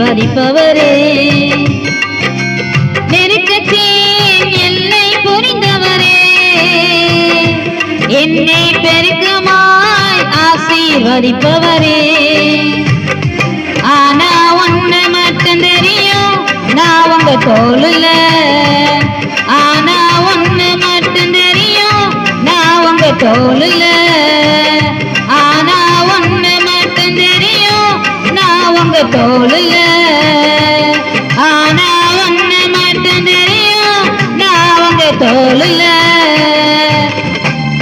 ஆசீர்வதிப்பவரே, நெருக்கத்தின் எல்லை புரிந்தவரே, என்னை பெருக்கமாய் ஆசீர்வதிப்பவரே. ஆனா ஒண்ணு மட்டும் தெரியும், நான் உங்க தோளுல. ஆனா ஒண்ணு மட்டும் தெரியும், நான் உங்க தோளுல. ஆனா ஒண்ணு மட்டும் தெரியும், நான் உங்க தோளுல. ஆனா ஒண்ணு மட்டும் தெரியும், நான் உங்க தோளுல.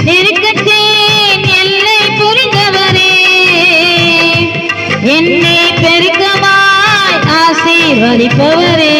நெருக்கத்தின் எல்லை புரிந்தவரே, என்னை பெருக்கமாய் ஆசீர்வதிப்பவரே.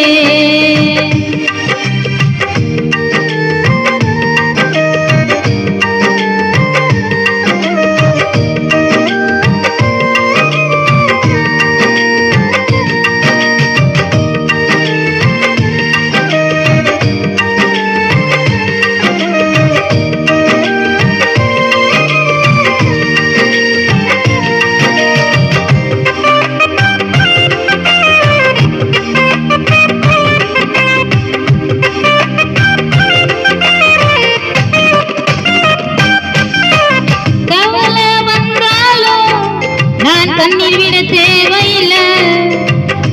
கண்ணீர் விட தேவையில்லை,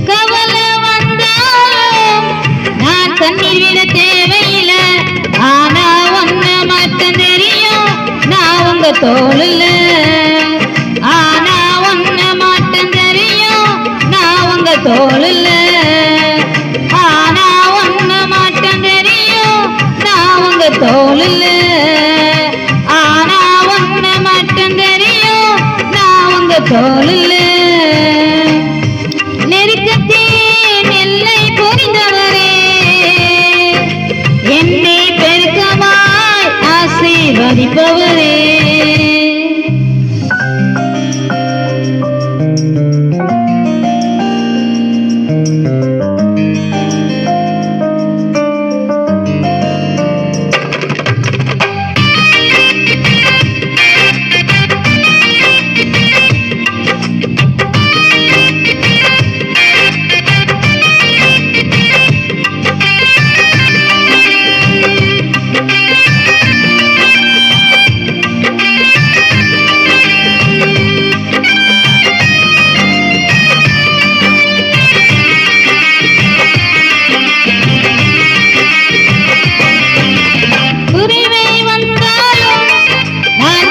கவலை வந்தாலும் நான் கண்ணீர் விட தேவையில்லை. ஆனா ஒண்ணு மட்டும் தெரியும், நான் உங்க தோளுல. ஆனா ஒண்ணு மட்டும் தெரியும், நான் உங்க தோளுல. ஆனா ஒண்ணு மட்டும் தெரியும், நான் உங்க தோளுல. ஆனா ஒண்ணு மட்டும் தெரியும், நான் உங்க தோளுல. நெருக்கத்தின் எல்லை புரிந்தவரே, என்னை பெருக்கமாய் ஆசீர்வதிப்பவரே.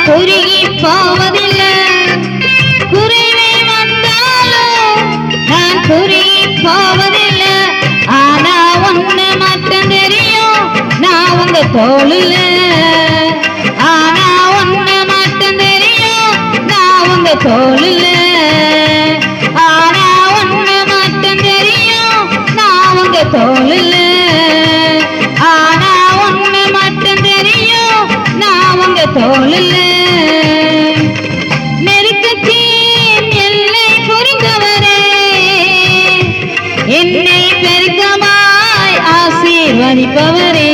குறுகி போவதில்லை, குறைவே வந்தாலும் நான் குறுகி போவதில்லை. ஆனா ஒண்ணு மட்டும் தெரியும், நான் உங்க தோளுல. ஆனா ஒண்ணு மட்டும் தெரியும், நான் உங்க தோளுல. ஆனா ஒண்ணு மட்டும் தெரியும், நான் உங்க தோளுல. ஆனா ஒண்ணு மட்டும் தெரியும், நான் உங்க தோளுல. நெருக்கத்தின் எல்லை புரிந்தவரே, என்னை பெருக்கமாய் ஆசீர்வதிப்பவரே.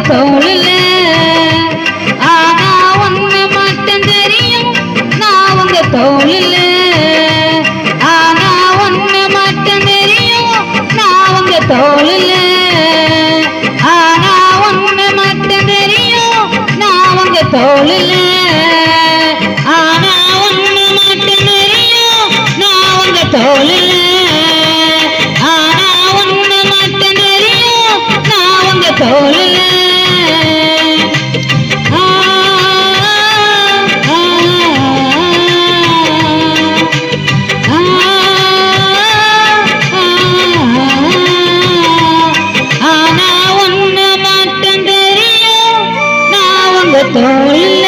தோளுல. ஆனா ஒண்ணு மட்டும் தெரியும், நான் உங்க தோளுல. ஆனா ஒண்ணு மட்டும் தெரியும், நான் உங்க தோளுல. ஆனா ஒண்ணு மட்டும் தெரியும், நான் உங்க தோளுல. ஆனா ஒண்ணு மட்டும் தெரியும், நான் உங்க தோளுல. ஆனா ஒண்ணு மட்டும் தெரியும், நான் உங்க தோளுல. தோல்ல